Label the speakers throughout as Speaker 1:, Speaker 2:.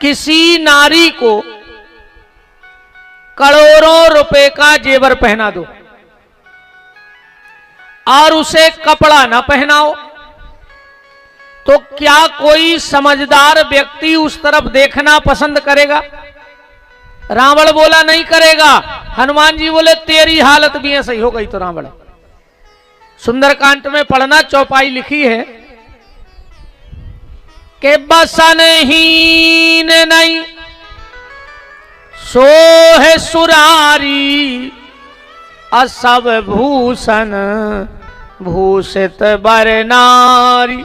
Speaker 1: किसी नारी को करोड़ों रुपए का जेवर पहना दो और उसे कपड़ा न पहनाओ, तो क्या कोई समझदार व्यक्ति उस तरफ देखना पसंद करेगा? रावण बोला नहीं करेगा। हनुमान जी बोले तेरी हालत भी ऐसी हो गई तो रावण। सुंदरकांड में पढ़ना, चौपाई लिखी है कि बसनहीन नहीं सोह सुरारी, असब भूषण भूषित बर नारी।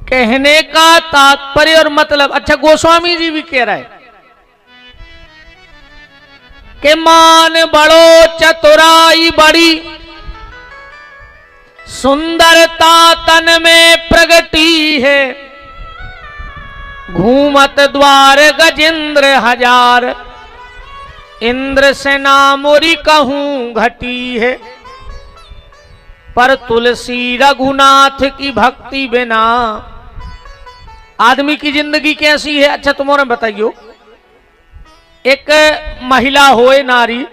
Speaker 1: कहने का तात्पर्य और मतलब, अच्छा गोस्वामी जी भी कह रहा है कि मान बड़ो चतुराई बड़ी, सुंदरता तन में प्रगटी है, घूमत द्वार गजेंद्र हजार, इंद्र सेना मोरी कहूं घटी है, पर तुलसी रघुनाथ की भक्ति बिना। आदमी की जिंदगी कैसी है? अच्छा तुम्हारे बताइयो, एक महिला होए, नारी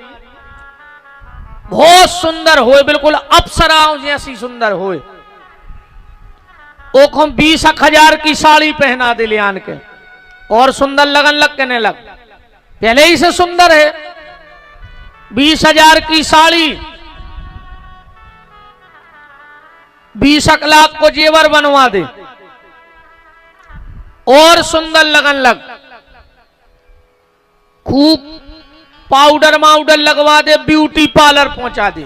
Speaker 1: बहुत सुंदर होए, बिल्कुल अप्सराओं जैसी सुंदर होए, ओको 20,000 की साड़ी पहना दे ले आन के, और सुंदर लगन लग कहने लग, पहले ही से सुंदर है, 20,000 की साड़ी, 20 लाख को जेवर बनवा दे और सुंदर लगन लग, खूब पाउडर माउडर लगवा दे, ब्यूटी पार्लर पहुंचा दे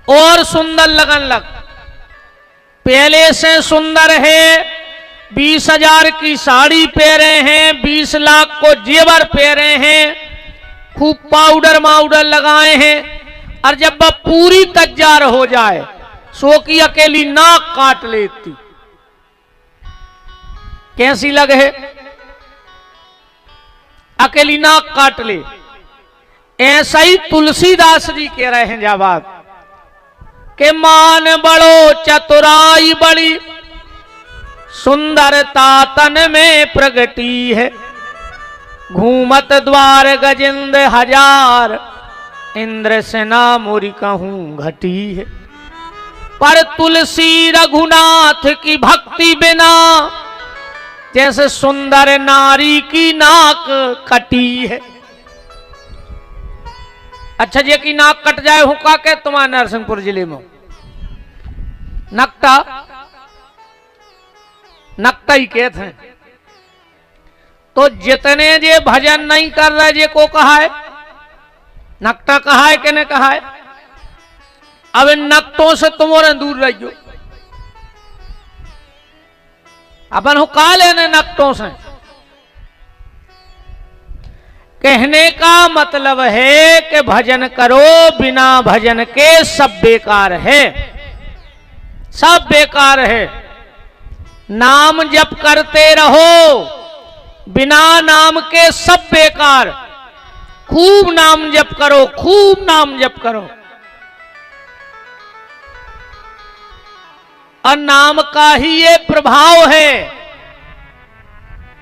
Speaker 1: और सुंदर लगन लग, पहले से सुंदर है, 20,000 की साड़ी पहने हैं, 20 लाख को जेवर पहने हैं, खूब पाउडर माउडर लगाए हैं, और जब वह पूरी तैयार हो जाए सो की अकेली नाक काट लेती, कैसी लगे? अकेली नाक काट ले। ऐसा ही तुलसीदास जी कह रहे हैं जवाब के मान बड़ो चतुराई बड़ी, सुंदरता तन में प्रगटी है, घूमत द्वार गजेंद्र हजार, इंद्र सेना मोरी कहूं घटी है, पर तुलसी रघुनाथ की भक्ति बिना, जैसे सुंदर नारी की नाक कटी है। अच्छा जे की नाक कट जाए हुक्का के तुम्हारे नरसिंहपुर जिले में नकटा, नकटा ही कहते हैं। तो जितने जे भजन नहीं कर रहे जे को कहा है नकटा, कहा है कि नहीं कहा है? अब इन नकटों से तुम और दूर रहियो, अपन हो का लेने नकटों से। कहने का मतलब है कि भजन करो, बिना भजन के सब बेकार है, सब बेकार है। नाम जप करते रहो, बिना नाम के सब बेकार। खूब नाम जप करो, खूब नाम जप करो, और नाम का ही ये प्रभाव है,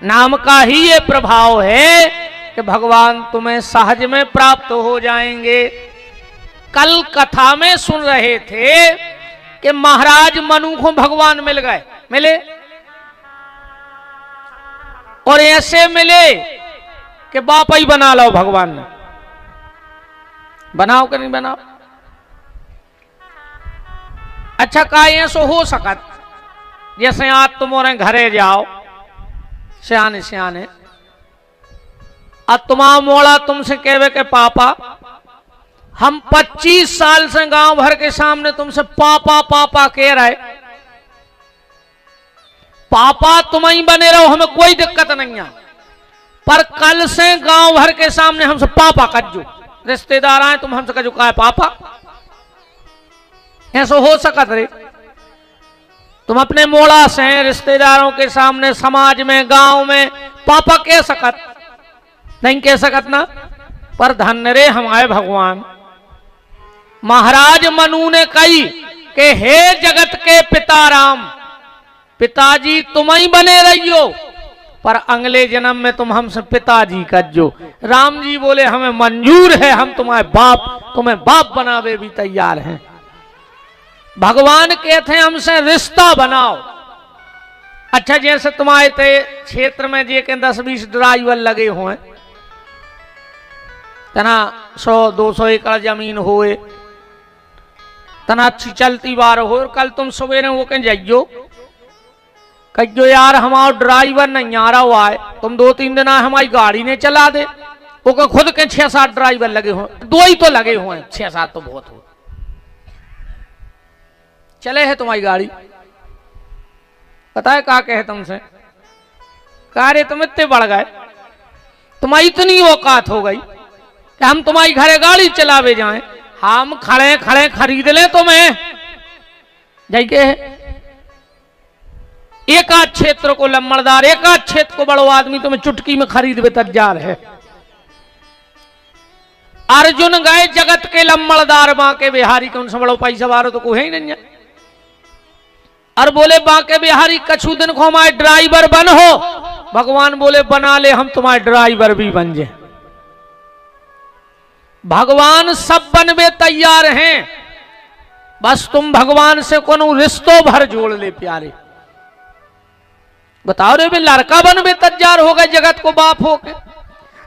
Speaker 1: नाम का ही ये प्रभाव है कि भगवान तुम्हें सहज में प्राप्त हो जाएंगे। कल कथा में सुन रहे थे कि महाराज मनु को भगवान मिल गए, मिले, और ऐसे मिले कि बाप ही बना लो भगवान ने। बनाओ कि नहीं बनाओ? अच्छा का ऐसो हो सकत, जैसे आज तुम्हारे घरे जाओ सियाने सियाने, और तुम्हारा मोड़ा तुमसे कहवे के पापा, हम 25 साल से गांव भर के सामने तुमसे पापा पापा कह रहे, पापा तुम ही बने रहो, हमें कोई दिक्कत नहीं है, पर कल से गांव भर के सामने हमसे पापा कज्जो, रिश्तेदार आए तुम हमसे कजो कहा पापा, ऐसा हो सकत रे? तुम अपने मोड़ा से रिश्तेदारों के सामने, समाज में, गांव में पापा कह सकत नहीं? कह सकत ना? पर धन्य रे हमारे भगवान। महाराज मनु ने कही कि हे जगत के पिता राम, पिताजी तुम ही बने रहियो, पर अगले जन्म में तुम हमसे पिताजी कजो। राम जी बोले हमें मंजूर है, हम तुम्हें बाप बनावे भी तैयार हैं। भगवान कहते हैं हमसे रिश्ता बनाओ। अच्छा, जैसे तुम्हारे क्षेत्र में जे के 10-20 ड्राइवर लगे हुए, तना 100-200 एकड़ जमीन होए, तना अच्छी चलती बार हो, और कल तुम सवेरे वो कहीं जाइयो कहो यार हमारा ड्राइवर नहीं आ रहा हुआ है, तुम 2-3 दिन हमारी गाड़ी ने चला दे। वो खुद के 6-7 ड्राइवर लगे हुए, 2 ही तो लगे हुए हैं, 6-7 तो बहुत हो चले है तुम्हारी गाड़ी। पता है क्या कहे तुमसे, कह रहे तुम इतने बढ़ गए, तुम्हारी इतनी औकात हो गई कि हम तुम्हारी घरे गाड़ी चलावे जाएं, हम खड़े खड़े खरीद लें तुम्हें। जाइए एक आध क्षेत्र को लम्बड़दार, एक आध क्षेत्र को बड़ो आदमी तुम्हें चुटकी में खरीद बे तैयार है। अर्जुन गए जगत के लम्बड़दार बांके बिहारी के, उनसे बड़ो पैसा वारो तो कोई ही नहीं है। और बोले बांके बिहारी कछु दिन को हमारे ड्राइवर बन हो। भगवान बोले बना ले, हम तुम्हारे ड्राइवर भी बन जाए। भगवान सब बनवे तैयार हैं, बस तुम भगवान से कोनो रिश्तों भर जोड़ ले प्यारे। बताओ रे, लड़का बनवे तैयार हो गए, जगत को बाप होके,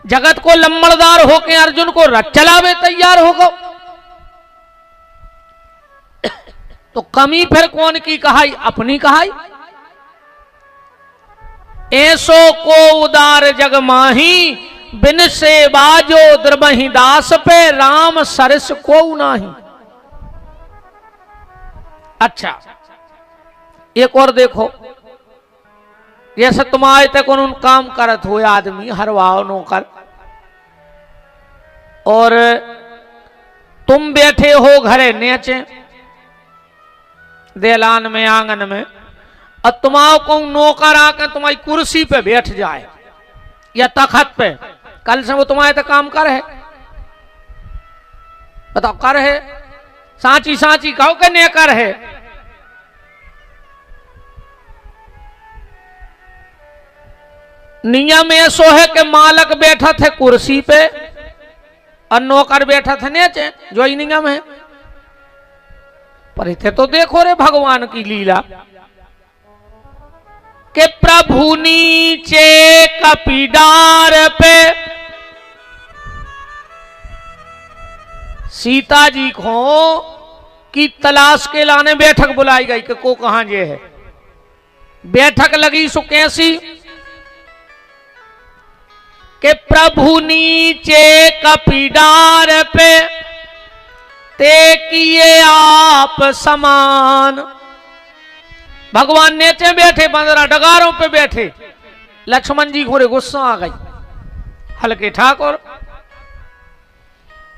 Speaker 1: जगत को लम्बड़दार होके अर्जुन को रथ चलावे तैयार हो गए। तो कमी फिर कौन की कहाई, अपनी कहाई। ऐसो को उदार जग माही, बिन से बाजो द्रबहि दास पे, राम सरस को नाही। अच्छा, एक और देखो, जैसे तुम आए थे कौन काम करत हो आदमी हरवाओ नौकर, और तुम बैठे हो घरे नीचे देलान में आंगन में, और तुम्हारा को नौकर आकर तुम्हारी कुर्सी पे बैठ जाए या तखत पे, कल से वो तुम्हारे तो काम कर है। बताओ कर है, सांची सांची कहो के नहीं कर है। नियम ऐसो है कि मालक बैठा थे कुर्सी पे और नौकर बैठा थे नीचे, जो ही नियम है। पर इथे तो देखो रे भगवान की लीला के प्रभु नीचे कपीडार पे, सीता जी को की तलाश के लाने बैठक बुलाई गई कि को कहां जे है। बैठक लगी सो कैसी के प्रभु नीचे कपीडार पे, ते किए आप समान। भगवान नीचे बैठे, बंदरा डगारों पे बैठे। लक्ष्मण जी को गुस्सा आ गई। हल्के ठाकुर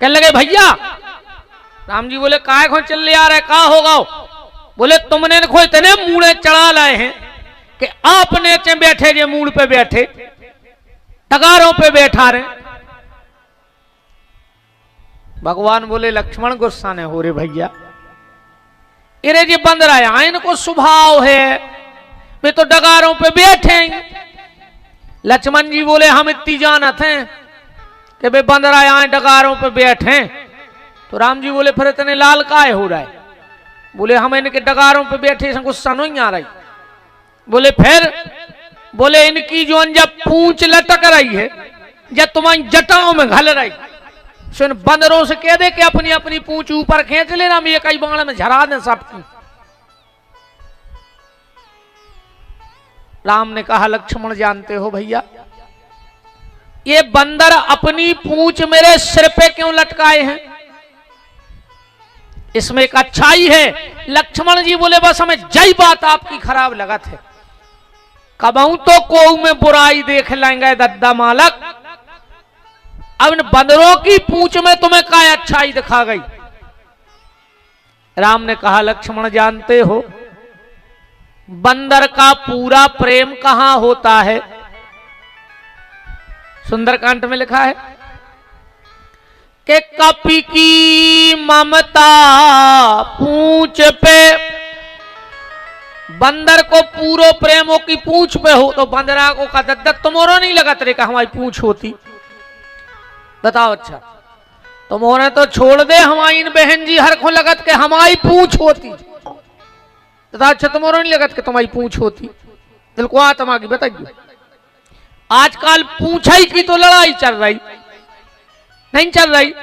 Speaker 1: कहने लगे भैया। राम जी बोले काय खो चल आ रहे, का होगा? बोले तुमने खो इतने मूड़े चढ़ा लाए हैं कि आप नीचे बैठे, जे मूड़ पे बैठे, डगारों पे बैठा रहे। भगवान बोले लक्ष्मण गुस्सा ने हो रे भैया, इरे जी बंदर आया, इनको स्वभाव है, वे तो डगारों पे बैठे। लक्ष्मण जी बोले हम इतनी जानत हैं कि वे बंदर आया डगारों पे बैठे। तो राम जी बोले फिर इतने लाल काय हो रहा है? बोले हम इनके डगारों पे बैठे से गुस्सा नहीं आ रही। बोले फिर? बोले इनकी जो जब पूंछ लटक रही है, जब तुम्हारी जटाओं में घल रही, सुन बंदरों से कह दे कि अपनी अपनी पूंछ ऊपर खींच लेना, हम ये कई बाण में झरा दें सबकी। राम ने कहा लक्ष्मण जानते हो भैया, ये बंदर अपनी पूंछ मेरे सिर पे क्यों लटकाए हैं? इसमें एक अच्छाई है। लक्ष्मण जी बोले बस हमें जय बात आपकी खराब लगत है, कबहू तो कोऊ में बुराई देख लेंगे दद्दा मालक। अब इन बंदरों की पूंछ में तुम्हें काय अच्छाई दिखा गई? राम ने कहा लक्ष्मण जानते हो बंदर का पूरा प्रेम कहां होता है? सुंदरकांड में लिखा है कि कपि की ममता पूंछ पे, बंदर को पूरो प्रेमों की पूंछ पे हो तो बंदरा को का दद्दत तुम्हारा नहीं लगा तेरे का हमारी पूंछ होती। बताओ अच्छा तुम्हारे तो छोड़ दे हमारी इन बहन जी हर को लगत के हमारी पूंछ होती। बताओ अच्छा तुम्हारा नहीं लगत के तुम्हारी पूंछ होती। दिल को आत्मा की बताइए आजकल पूछाई की तो लड़ाई चल रही नहीं चल रही।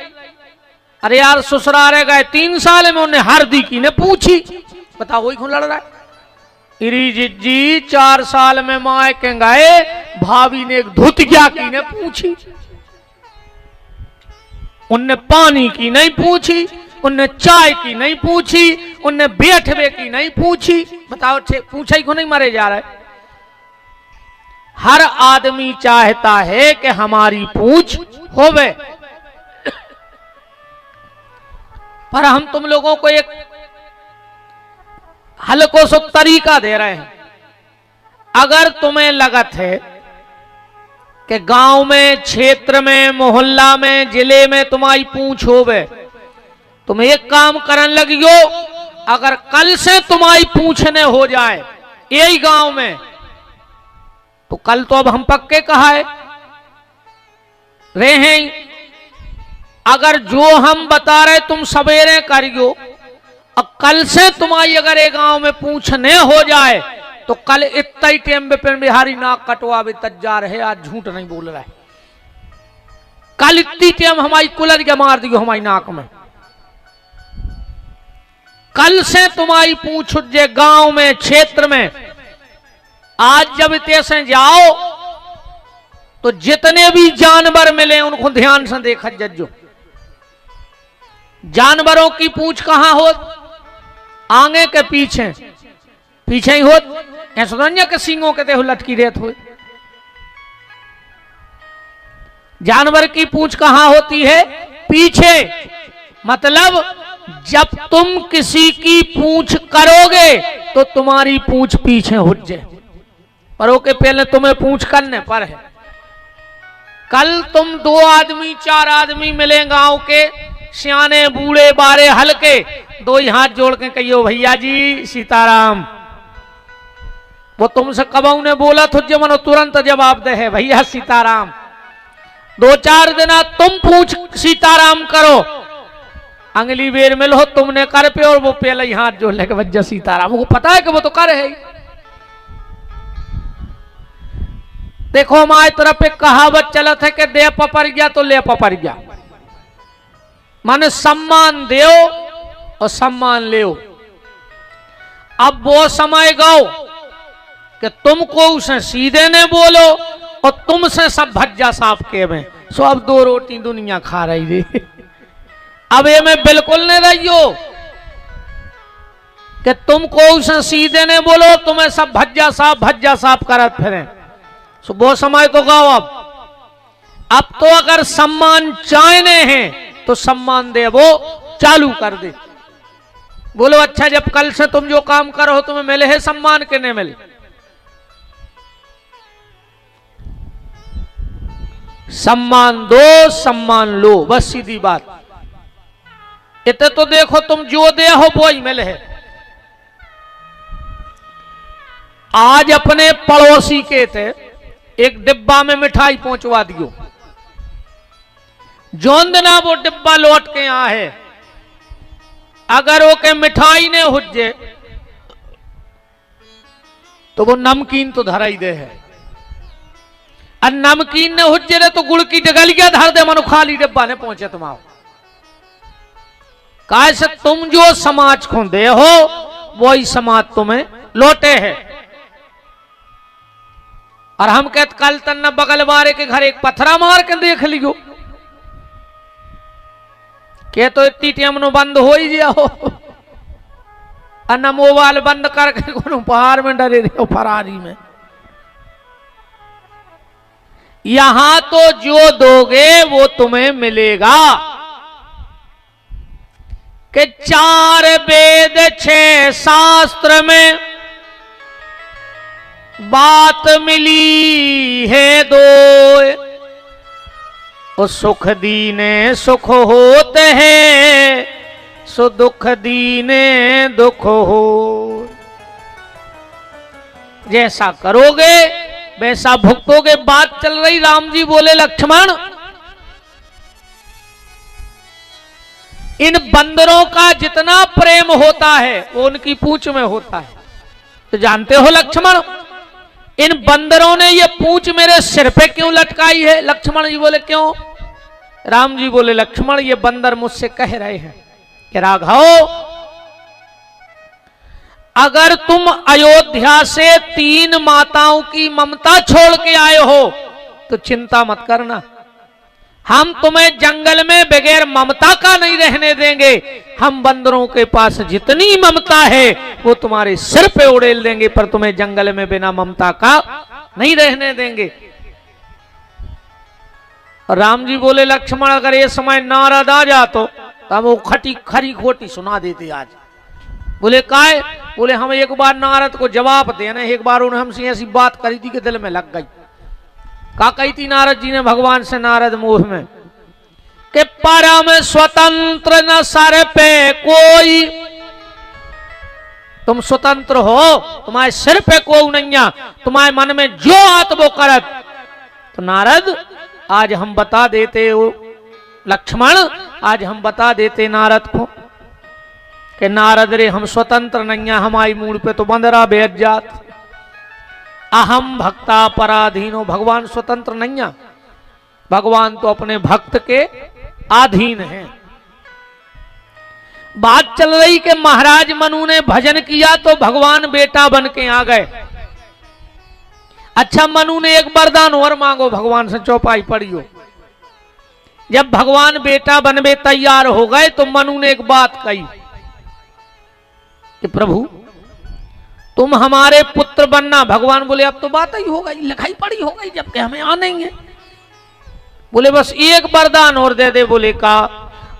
Speaker 1: अरे यार ससुरारे गए 3 साल में उन्हें हरदी की ने पूछी। बताओ वही क्यों लड़ रहा है। इरी जी 4 साल में माए के गए भाभी ने एक धुतिया की ने पूछी। उनने पानी की नहीं पूछी, उनने चाय की नहीं पूछी, उनने बैठवे की नहीं पूछी। बताओ पूछा ही को नहीं मरे जा रहा है। हर आदमी चाहता है कि हमारी पूछ होवे। पर हम तुम लोगों को एक हल्को सो तरीका दे रहे हैं। अगर तुम्हें लगत है कि गांव में, क्षेत्र में, मोहल्ला में, जिले में तुम्हारी पूंछ होवे, तुम एक काम करन लगियो। अगर कल से तुम्हारी पूछने हो जाए यही गांव में तो कल तो अब हम पक्के कहा है रहे। अगर जो हम बता रहे तुम सवेरे करियो और कल से तुम्हारी अगर एक गांव में पूछने हो जाए तो कल इतना ही टाइम पे बिहारी नाक कटवावे तज्जा रहे। आज झूठ नहीं बोल रहा है। कल इतनी टाइम हमारी कुलर के मार दियो हमारी नाक में। कल से तुम्हारी पूछ जे गांव में, क्षेत्र में। आज जब इतने जाओ तो जितने भी जानवर मिले उनको ध्यान से देखा जज्जो। जानवरों की पूंछ कहां हो? आगे के पीछे, पीछे ही होत। ऐसा के सींगों के देह लटकी रहत हो। जानवर की पूंछ कहां होती है? पीछे। मतलब जब तुम किसी की पूंछ करोगे तो तुम्हारी पूंछ पीछे हो जाए। पर ओके पहले तुम्हें पूंछ करने पर है। कल तुम 2 आदमी 4 आदमी मिले गांव के, सियाने बूढ़े बारे हल्के, 2 ही हाथ जोड़ के कहियो भैया जी सीताराम। वो तुमसे कबाऊ ने बोला तो जब तुरंत जवाब दे है भैया सीताराम। 2-4 दिन तुम पूछ सीताराम करो, अगली बेर मिलो तुमने कर पे और वो पहले ही हाथ जोड़ लेके वजह सीताराम। वो पता है कि वो तो कर है। देखो हमारी तरफ एक कहावत चलत है कि दे पपर गया तो ले पपर गया। माने सम्मान दो और सम्मान ले। अब वो समय गो कि तुमको उसे सीधे ने बोलो और तुमसे सब भज्जा साफ के में। सो अब 2 रोटी दुनिया खा रही थी। अब ये में बिल्कुल नहीं रहियो कि तुमको उसे सीधे ने बोलो, तुम्हें सब भज्जा साफ करत फिरें। सो वो समय तो गाओ। अब तो अगर सम्मान चाहने हैं तो सम्मान दे वो चालू कर दे। बोलो अच्छा जब कल से तुम जो काम करो तुम्हें मिले है सम्मान के नहीं मिले? सम्मान दो, सम्मान लो, बस सीधी बात। इतने तो देखो तुम जो दे हो वो ही मिले है। आज अपने पड़ोसी के थे एक डिब्बा में मिठाई पहुंचवा दियो। जोन दिना वो डिब्बा लौट के यहाँ है, अगर वो के मिठाई ने हुज्जे तो वो नमकीन तो धरा ही दे है। और नमकीन ने हुज्जे तो गुड़ की डगलिया धर दे मनो खाली डिब्बा ने पहुंचे तुम्हारा। कैसे तुम जो समाज को दे हो वही समाज तुम्हें लौटे है। और हम कहते कल तन्ना बगल वाले के घर एक पत्थरा मार के देख लियो के तो इतनी टाइम नो बंद हो ही जाओ। अन्ना मोबाइल बंद करके पहाड़ में डरे रहो फरारी में। यहां तो जो दोगे वो तुम्हें मिलेगा कि 4 वेद 6 शास्त्र में बात मिली है 2। और सुख दीने सुख होते हैं, सो दुख दीने दुख हो। जैसा करोगे वैसा भुगतोगे। बात चल रही, राम जी बोले लक्ष्मण इन बंदरों का जितना प्रेम होता है वो उनकी पूंछ में होता है। तो जानते हो लक्ष्मण, इन बंदरों ने ये पूंछ मेरे सिर पे क्यों लटकाई है? लक्ष्मण जी बोले क्यों? राम जी बोले लक्ष्मण ये बंदर मुझसे कह रहे हैं कि राघव अगर तुम अयोध्या से 3 माताओं की ममता छोड़ के आए हो तो चिंता मत करना, हम तुम्हें जंगल में बगैर ममता का नहीं रहने देंगे। हम बंदरों के पास जितनी ममता है वो तुम्हारे सिर पे उड़ेल देंगे, पर तुम्हें जंगल में बिना ममता का नहीं रहने देंगे। और राम जी बोले लक्ष्मण अगर ये समय नारद आ जातो तो हम वो खरी खोटी सुना देते आज। बोले काय? बोले हम एक बार नारद को जवाब देने, एक बार उन्हें हमसे ऐसी बात करी थी कि दिल में लग गई। का कही थी नारद जी ने भगवान से नारद मुंह में कि परम स्वतंत्र न सर पे कोई, तुम स्वतंत्र हो, तुम्हारे सिर पे कोई नहीं, तुम्हारे मन में जो आत वो करत। तो नारद आज हम बता देते हो लक्ष्मण, आज हम बता देते नारद को कि नारद रे हम स्वतंत्र नहीं, हमारी मूड पे तो बंदरा बैठ जात। अहम भक्ता पराधीनो, भगवान स्वतंत्र नहीं, भगवान तो अपने भक्त के अधीन हैं। बात चल रही कि महाराज मनु ने भजन किया तो भगवान बेटा बन के आ गए। अच्छा मनु ने एक वरदान और मांगो, भगवान से चौपाई पड़ी हो। जब भगवान बेटा बनवे तैयार हो गए तो मनु ने एक बात कही कि प्रभु तुम हमारे पुत्र बनना। भगवान बोले अब तो बात ही हो गई, लिखाई पड़ी हो गई, जबकि हमें आने ही है। बोले बस एक वरदान और दे दे। बोले का?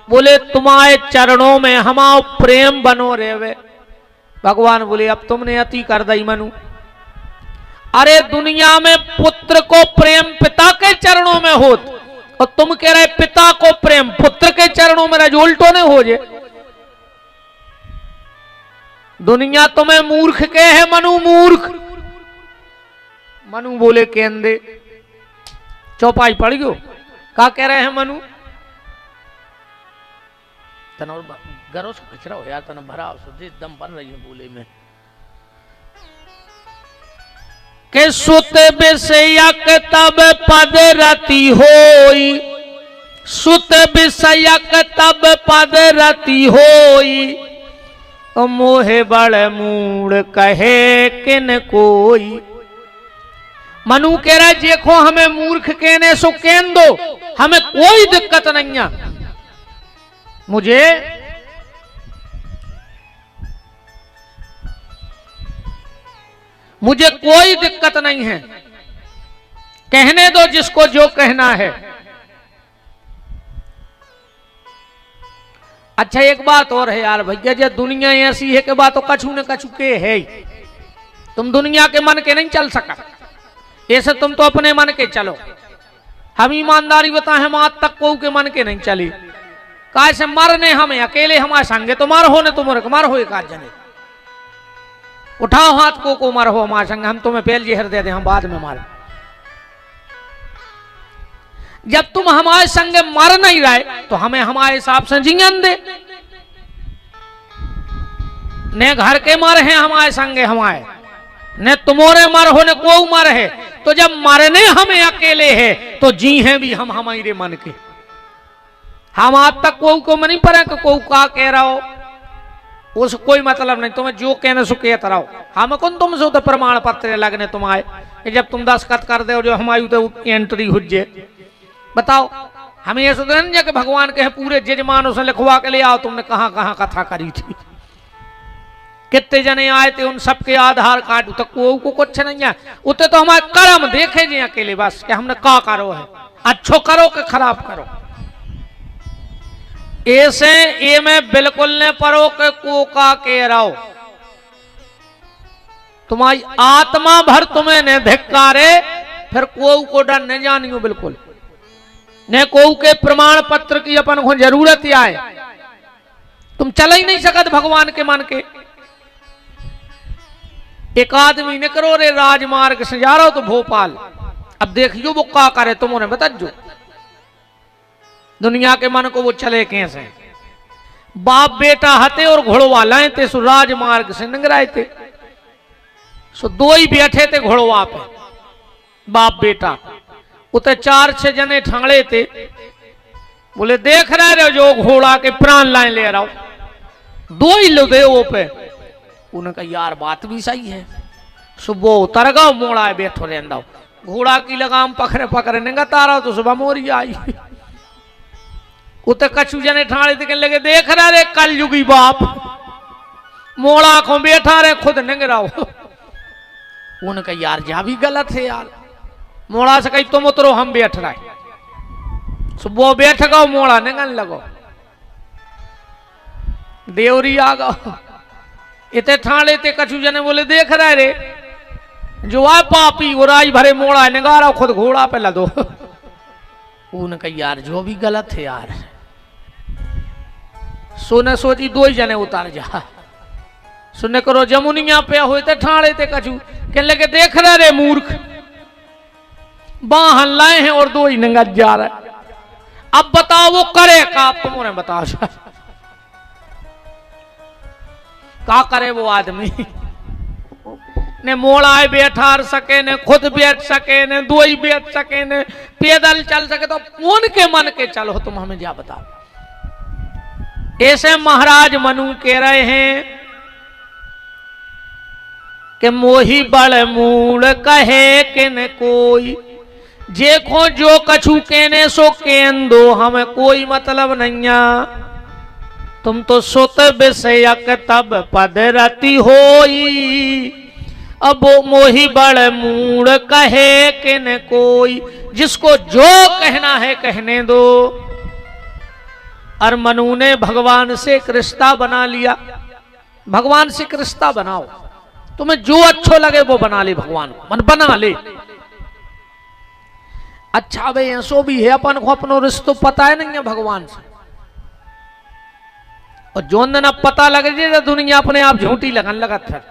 Speaker 1: बोले तुम्हारे चरणों में हमारा प्रेम बनो रेवे। भगवान बोले अब तुमने अति कर दी मनु। अरे दुनिया में पुत्र को प्रेम पिता के चरणों में हो, और तुम कह रहे पिता को प्रेम पुत्र के चरणों में, रज उल्टो ने हो जे। दुनिया तुम्हें मूर्ख के है मनु, मूर्ख। मनु बोले केंदे चौपाई पड़ गयो। का कह रहे हैं मनु? तनोर गरो से कचरा हो यार, तना भरा सुधे दम बन रही है बोले में के सुत विषयक तब पद रति होई, सुत विषयक तब पद रति होई, मोहे बड़ मूड कहे किन कोई। मनु कह रहा है देखो हमें मूर्ख कहने सो कहन दो, हमें कोई दिक्कत नहीं है। मुझे कोई दिक्कत नहीं है, कहने दो जिसको जो कहना है। अच्छा एक बात और है यार भैया, जब दुनिया ऐसी है कि बात तो कछु न कछु के है, तुम दुनिया के मन के नहीं चल सका, ऐसे तुम तो अपने मन के चलो। हम ईमानदारी बताए हम आज तक को के मन के नहीं चली। कैसे मरने हमें अकेले हमारे संगे तो मार हो ने तुम मार हो एक आध जने, उठाओ हाथ को मार हो हमारे संग, हम तुम्हें पहले जहर दे दे, हम बाद में मार। जब तुम हमारे संगे मर नहीं रहे तो हमें हमारे हिसाब से जीवन दे। ने घर के मर हैं हमारे संगे हमारे, ने तुम्हारे मर हो ने को मर है, तो जब मरने हमें अकेले है तो जी हैं भी हम हमारे मन के। हम आज तक को नहीं पड़े को का कह रहा हो, उस कोई मतलब नहीं, तुम्हें जो कहने सो कहते रहो। हम कौन तुमसे तो प्रमाण पत्र लगने तुम्हारे, जब तुम दस्तखत कर दे जो हमारी तो एंट्री हो जाए। बताओ हमें ये सोच कि भगवान के पूरे जजमानों से लिखवा के ले आओ, तुमने कहां कहां कथा करी थी, कितने जने आए थे, उन सबके आधार कार्ड तक को कुछ नहीं है। उतने तो हमारे कर्म देखे जी अकेले बस कि हमने का करो है, अच्छो करो कि खराब करो। ऐसे ये मैं बिल्कुल ने परो के को का कह रहा हो, तुम्हारी आत्मा भर तुम्हें ने धिक्कारे, फिर को डर न जानियो बिल्कुल ने को के प्रमाण पत्र की अपन को जरूरत ही आए। तुम चल ही नहीं सकत भगवान के मन के। एक आदमी ने करो रे राजमार्ग से जा रहा हो तो भोपाल, अब देखियो वो क्या करे, तुम उन्हें बता जो दुनिया के मन को वो चले कैसे। बाप बेटा हते और घोड़वा लाए थे, सो राजमार्ग से नंगराए थे, सो दो ही बैठे थे घोड़वा पे, बाप बेटा। उते 4-6 जने ठाणे थे, बोले देख रहे जो घोड़ा के प्राण लाए ले रहा हो, दो ही लो दे वो पे। उन्होंने कहा यार बात भी सही है। सुबह उतर गओ, मोड़ा बैठो रहता, घोड़ा की लगाम पकड़े पकड़े नंगा तारा तो सुबह मोरी आई। उते कछु जने ठाणे थे, लगे देख रहा रे कल युगी बाप, मोड़ा को बैठा रहे खुद नंग रहा हो। उन्होंने कहा यार जा भी गलत है यार, मोड़ा से कही तुम उतरो हम बैठ रहे। सुबह बैठ गओ, मोड़ा नंगन लगो, देवरी आ गओ। इतने ठाणे थे कछु जने बोले देख रहे रे जो आ पापी उराई भरे मोड़ा नगारा खुद घोड़ा पे लदो। उन्होंने कहा यार जो भी गलत है यार। सोने सोची दो ही जने उतार जा, सुनने करो जमुनिया पे हुए थे ठाणे थे कछु, कहने लगे देख रहे रे मूर्ख, बाहन लाए हैं और दो ही नंगा जा रहा है, अब बताओ वो करे का, आप तुम उन्हें बताओ का करे वो आदमी। ने मोड़ा बैठा सके, ने खुद बैठ सके, ने दो ही बैठ सके, ने पैदल चल सके, तो उनके मन के चलो तुम हमें जा बताओ। ऐसे महाराज मनु कह रहे हैं कि मोही बड़ मूड कहे कि न कोई, जेखो जो कछु कहने सो कहन दो, हमें कोई मतलब नहीं। तुम तो सुत विषयक तब पद रति होई, अब मोही बड़ मूड कहे कि न कोई, जिसको जो कहना है कहने दो। और मनु ने भगवान से एक रिश्ता बना लिया, भगवान से एक रिश्ता बनाओ, तुम्हें जो अच्छो लगे वो बना ले, भगवान को मन बना ले। अच्छा भाई ऐसो भी है अपन को अपनो रिश्तो पता है नहीं है भगवान से, और जो दिन अब पता लग जाए दुनिया अपने आप झूठी लगन लगत है।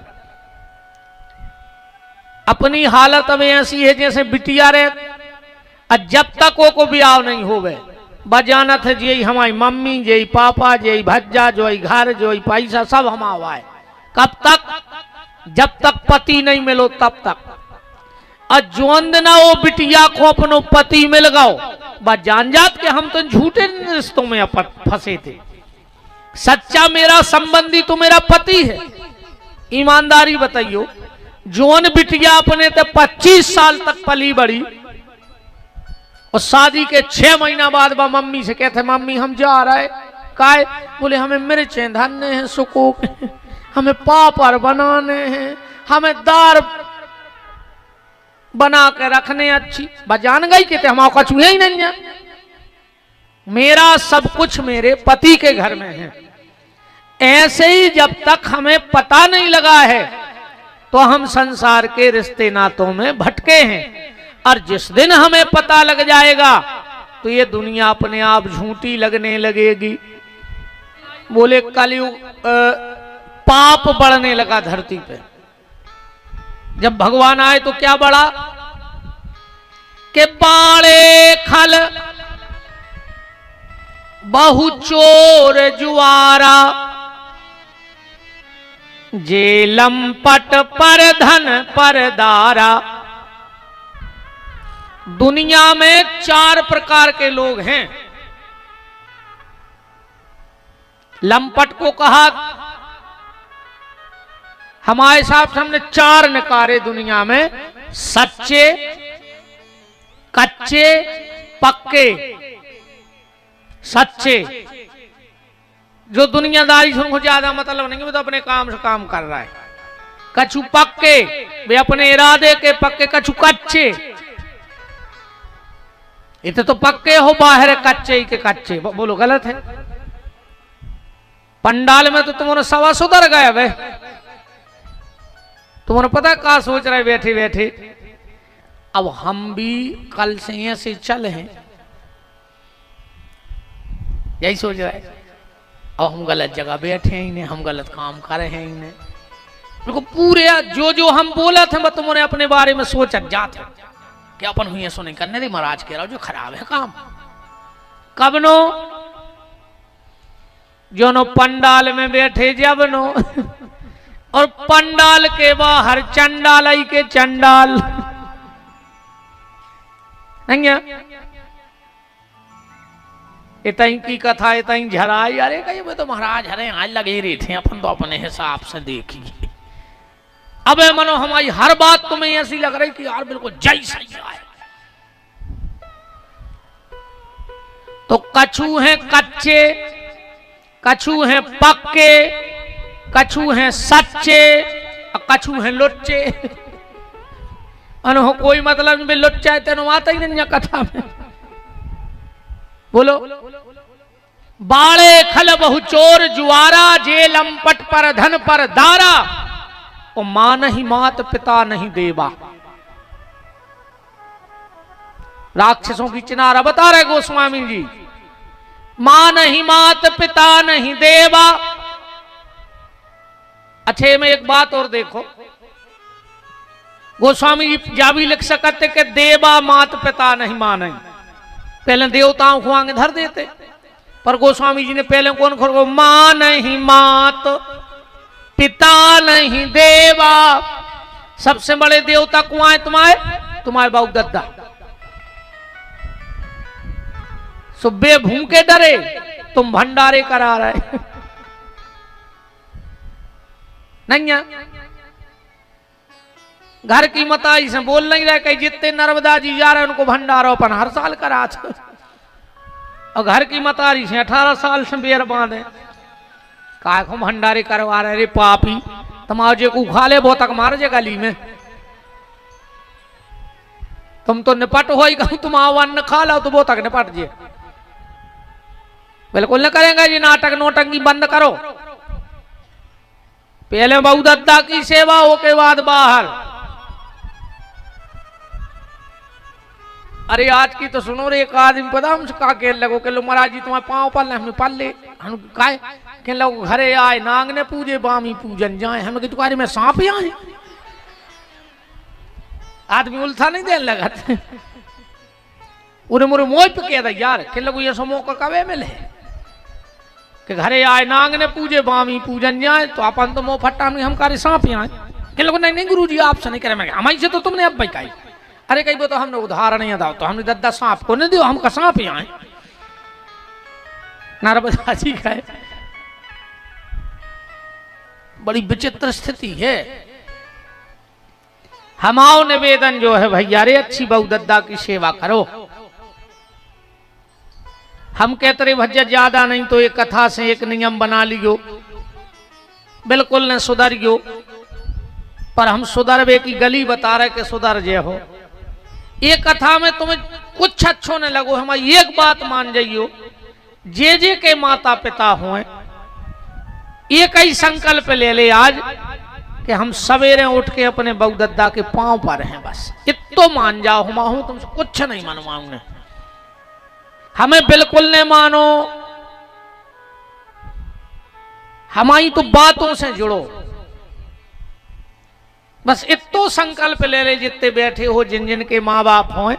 Speaker 1: अपनी हालत अब ऐसी है जैसे बिटिया रहे, और जब तक वो को ब्याह नहीं होवे बजानत है जी हमारी मम्मी जी पापा जी भज्जा जो घर जो पैसा सब हम आवा है। कब तक? जब तक पति नहीं मिलो तब तक। और जोन ना वो बिटिया को अपनो पति मिल गओ, बस जान जात के हम तो झूठे रिश्तों में फंसे थे, सच्चा मेरा संबंधी तो मेरा पति है। ईमानदारी बताइयो, जोन बिटिया अपने ते 25 साल तक पली बड़ी, और शादी के 6 महीना बाद वह मम्मी से कहते मम्मी हम जा रहे काय, बोले हमें मिर्चें धरने हैं सुकूक, हमें पापड़ बनाने हैं, हमें दार बना के रखने अच्छी। बजान गई कहते हमारा कछु ही नहीं है, मेरा सब कुछ मेरे पति के घर में है। ऐसे ही जब तक हमें पता नहीं लगा है तो हम संसार के रिश्ते नातों में भटके हैं, और जिस दिन हमें पता लग जाएगा तो ये दुनिया अपने आप झूठी लगने लगेगी। बोले कलयुग पाप बढ़ने लगा धरती पे, जब भगवान आए तो क्या बढ़ा कि बाड़े खल बहु चोर जुआरा, जे लंपट पर धन पर दारा। दुनिया में 4 प्रकार के लोग हैं। लंपट को कहा हमारे हिसाब से हमने 4 नकारे दुनिया में, सच्चे, कच्चे, पक्के। सच्चे जो दुनियादारी से उनको ज्यादा मतलब नहीं, वो तो अपने काम से काम कर रहा है। कछु पक्के वे अपने इरादे के पक्के, कछु कच्चे, इतने तो पक्के हो बाहर कच्चे ही के कच्चे। बोलो गलत है? पंडाल में तो तुम्हारा सवा सुधर गया वे, तुम्हारा पता क्या सोच रहे बैठे बैठे। अब हम भी कल से ऐसे चल हैं, यही सोच रहे। अब हम गलत जगह बैठे हैं, इन्हें हम गलत काम कर रहे हैं, इन्हें देखो पूरे जो जो हम बोला थे मैं तुमने अपने बारे में सोच जाते कि अपन हुई सो नहीं करने दी महाराज कह रहा जो खराब है काम। कब नो जो नो पंडाल में बैठे जब नो और पंडाल के बाहर चंडाल आई के चंडाल इतनी की कथा इतनी झराई। अरे कहीं तो महाराज हरे आज लगे रहे थे अपन तो अपने हिसाब से देखिए। अब मनो हमारी हर बात तुम्हें ऐसी लग रही कि यार बिल्कुल जय सही है। तो कछु हैं कच्चे, कछु हैं पक्के, कछु हैं सच्चे, कछु हैं लुच्चे। अनो कोई मतलब नहीं लुच्चा है तेनो आता ही नहीं कथा में। बोलो बाड़े खल बहु चोर जुआरा जे लंपट पर धन पर दारा और मां नहीं मात पिता नहीं देवा। राक्षसों की चिनारा बता रहे गोस्वामी जी। मां नहीं मात पिता नहीं देवा। अच्छे में एक बात और देखो गोस्वामी जी जा भी लिख सकते कि देवा मात पिता नहीं मां नहीं। पहले देवताओं को आगे धर देते पर गोस्वामी जी ने पहले कौन खोल मां नहीं मात पिता नहीं देवा। सबसे बड़े देवता कौन है तुम्हारे बाबू दद्दा। सुबह भूखे डरे तुम भंडारे करा रहे नहीं। घर की मताई से बोल नहीं रहे कहीं जितने नर्मदा जी जा रहे हैं उनको भंडारोपन हर साल करा। और घर की मतारी से 18 साल से बेर बांधे काय को भंडारे करवा रहे। रे पापी तुम्हारे को खा ले बहुत तक मार जे गली में। तुम तो निपट हो ही कहूं तुम अन्न खा लो तो बहुत तक निपट जे। बिल्कुल न करेंगे जी नाटक नोटंकी बंद करो। पहले बहु दत्ता की सेवा हो के बाद बाहर। अरे आज की तो सुनो रे एक आदमी पता हमसे का कह लगो के लो महाराज जी तुम्हारे पाँव पाल हमने पाल ले हम काय कह लोग घरे आए नांग ने पूजे बामी पूजन जाए हमें तुम्हारे में सांप आए। आदमी उल्था नहीं देने लगा उन्हें मुरे मोह पे कह दे यार कह लोग ये समूह का कवे मिले कि घरे आए नांग ने पूजे बामी पूजन जाए तो अपन तो मोह फट्टा में हम कार्य सांप आए। कह लोग नहीं गुरु जी आपसे नहीं करे। मैं हमारी से तो तुमने अब भाई कही। अरे कहीं तो हमने उदाहरण नहीं दाओ तो हमने दद्दा सांप को नहीं दियो हमका सांप ही आए। नर्मदा जी का बड़ी विचित्र स्थिति है। हमाओ निवेदन जो है भैया रे अच्छी बहु दद्दा की सेवा करो। हम कहते रहे भज्जा ज्यादा नहीं तो एक कथा से एक नियम बना लियो बिल्कुल न सुधरियो। पर हम सुधरवे की गली बता रहे कि सुधर जे हो। एक कथा में तुम्हें कुछ अच्छो न लगो हमारी एक बात मान जाइयो जे के माता पिता हो एक ही संकल्प ले ले आज कि हम सवेरे उठ के अपने बहु दद्दा के पांव पर हैं। बस इतो मान जाओ हम हूं तुमसे कुछ नहीं मनवाऊंगे। हमें बिल्कुल नहीं मानो हमारी तो बातों से जुड़ो। बस इतो संकल्प ले ले जितने बैठे हो जिन जिन के माँ बाप हों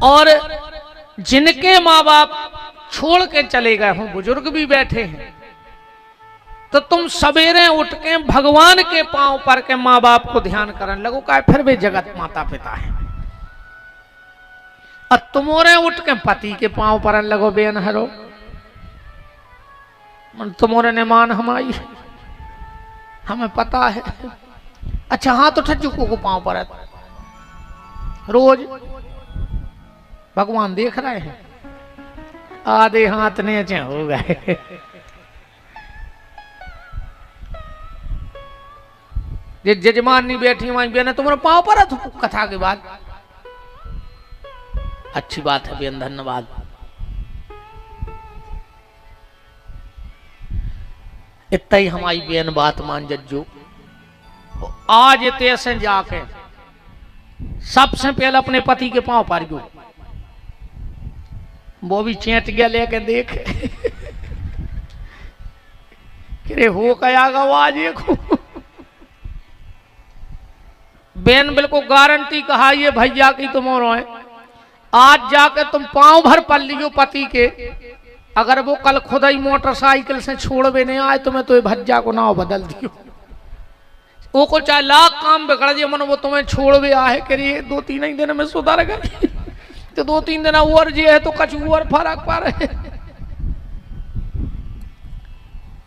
Speaker 1: और जिनके माँ बाप छोड़ के चले गए हों बुजुर्ग भी बैठे हैं तो तुम सवेरे उठ के भगवान के पांव पर के माँ बाप को ध्यान करने लगो का फिर वे जगत माता पिता है। और तुम्हारे उठ के पति के पांव पर लगो बेन हरो तुम्हारे ने मान हमारी हमें पता है। अच्छा हाँ तो ठज्जुको को पांव पर रोज भगवान देख रहे हैं आधे हाथ नीचे हो गए। जजमान नहीं बैठी वहीं बेन तुम्हारे पांव पर कथा के बाद। अच्छी बात है बेन धन्यवाद। इतना ही हमारी बेन बात मान जज्जो। आज तेसे जाके सबसे पहले अपने पति के पांव पर गयो वो भी चेंट गया लेके देख कि हो कया गवा देखो बेन बिल्कुल गारंटी कहा ये भैया की तुम और है। आज जाके तुम पांव भर पल लियो पति के, अगर वो कल खुद ही मोटरसाइकिल से छोड़वे नहीं आए तुम्हें तो ये भज्जा को नाव बदल दियो। वो को चाहे लाख काम बिगड़ दिए मन वो तुम्हें छोड़वे आए करिए 2-3 ही दिन में सुधर गए तो 2-3 दिन और जी है तो कछ और फर्क पा रहे।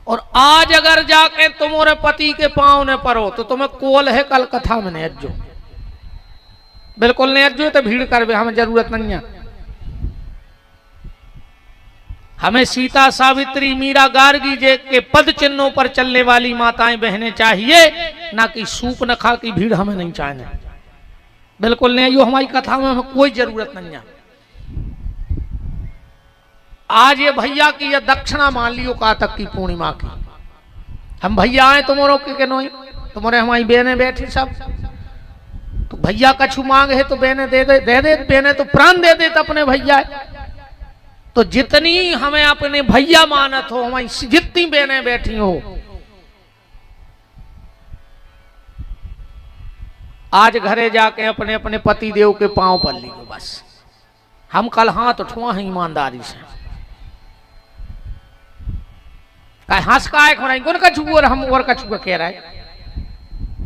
Speaker 1: और आज अगर जाके तुम्हारे पति के पांव ने परो तो तुम्हें कोल है कल कथा में नहीं अज्जो, बिल्कुल नहीं अज्जो तो भीड़ करवे हमें जरूरत नहीं है। हमें सीता सावित्री मीरा गार्गी जे के पद चिन्हों पर चलने वाली माताएं बहनें चाहिए, ना कि सूप नखा की भीड़ हमें नहीं चाहिए, बिल्कुल नहीं। यो हमारी कथा में हमें कोई जरूरत नहीं है। आज ये भैया की ये दक्षिणा मान लियो का तक की पूर्णिमा की, हम भैया आए तुम्हारों के नोई, तुम्हारे हमारी बहनें बैठी सब, तो भैया कछु मांग है तो बहने दे दे बहने तो प्राण दे दे अपने भैया। तो जितनी हमें अपने भैया मानत हो, हमारी जितनी बहनें बैठी हो, आज घरे जाके अपने अपने पति देव के पांव पर लियो बस। हम कल हाथ उठवा हैं ईमानदारी से, हंस का एक होना कौन कछु और हम और कछु का कह रहा है